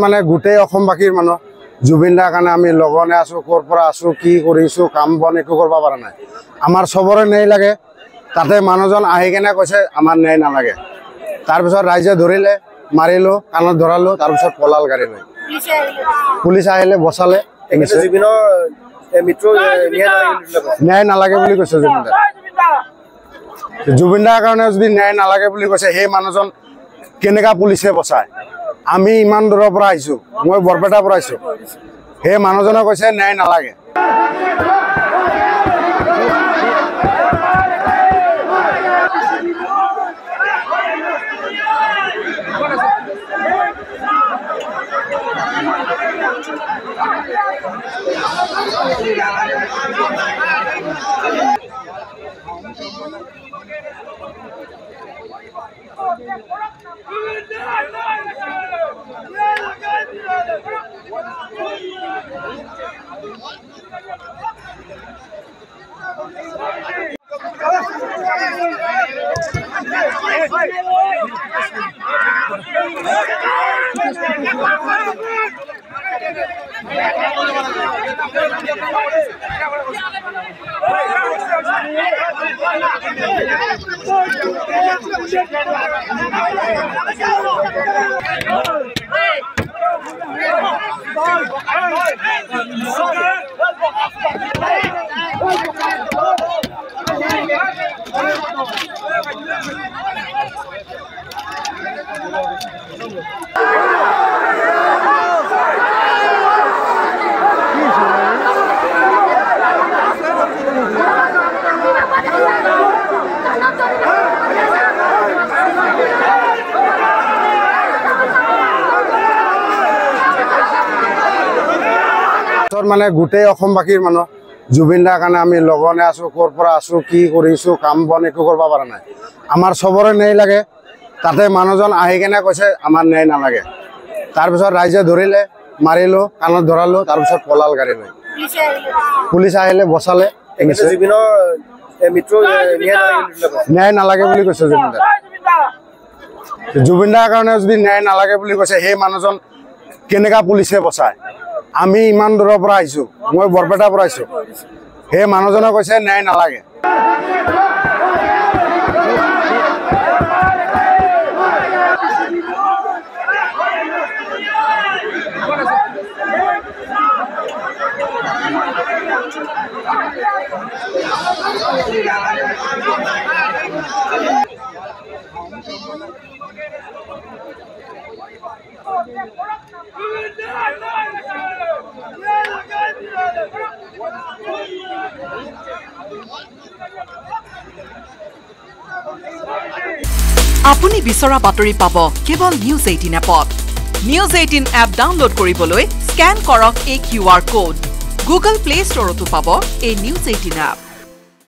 মানে গোটেই অসমবাসীৰ মানুহ জুবিন দাৰ কাৰণে আমি লগনে আছো ক'ৰ পৰা আছো কি কৰিছো কাম বন একো কৰিব পৰা নাই আমাৰ সবৰে ন্যায় লাগে তাতে মানুহজন আহি কেনে কৈছে আমাৰ ন্যায় নালাগে তাৰপিছত ৰাইজে ধৰিলে মাৰিলো কাণত ধৰালো তাৰপিছত পলাল গাড়ী লৈ পুলিচ আহিলে বসালে জুবিনৰ মিত্ৰ ন্যায় নালাগে বুলি কৈছে জুবিন দাৰ কাৰণে যদি ন্যায় নালাগে বুলি কৈছে সেই মানুহজন কেনেকা পুলিচে বচায় আমি ইমান দূৰৰ পৰা আহিছো মই বৰপেটাৰ পৰা আহিছো সেই মানুহজনে কৈছে ন্যায় নালাগে মানে গোটেই অসমবাসীৰ মানুহ জুবিন দাৰ কাৰণে আমি লগনে আছো ক'ৰ পৰা আছো কি কৰিছো কাম বন একো কৰিব পৰা নাই আমাৰ সবৰে ন্যায় লাগে তাতে মানুহজন আহি কেনে কৈছে আমাৰ ন্যায় নালাগে তাৰপিছত ৰাইজে ধৰিলে মাৰিলো কাণত ধৰালো তাৰপিছত পলাল গাড়ী লৈ পুলিচ আহিলে বসালে জুবিনৰ মিত্ৰ ন্যায় নালাগে বুলি কৈছে জুবিন দাৰ কাৰণে যদি ন্যায় নালাগে বুলি কৈছে সেই মানুহজন কেনেকা পুলিচে বচায় আমি ইমান দূৰৰ পৰা আহিছো মই বৰপেটাৰ পৰা আহিছো সেই মানুহজনে কৈছে ন্যায় নালাগে আপুনি বিচৰা বাতৰি পাব কেৱল নিউজ 18 এপত নিউজ 18 এপ ডাউনলোড কৰিবলৈ স্ক্যান কৰক এই QR কোড গুগল প্লে ষ্টৰতো পাব এই নিউজ 18 এপ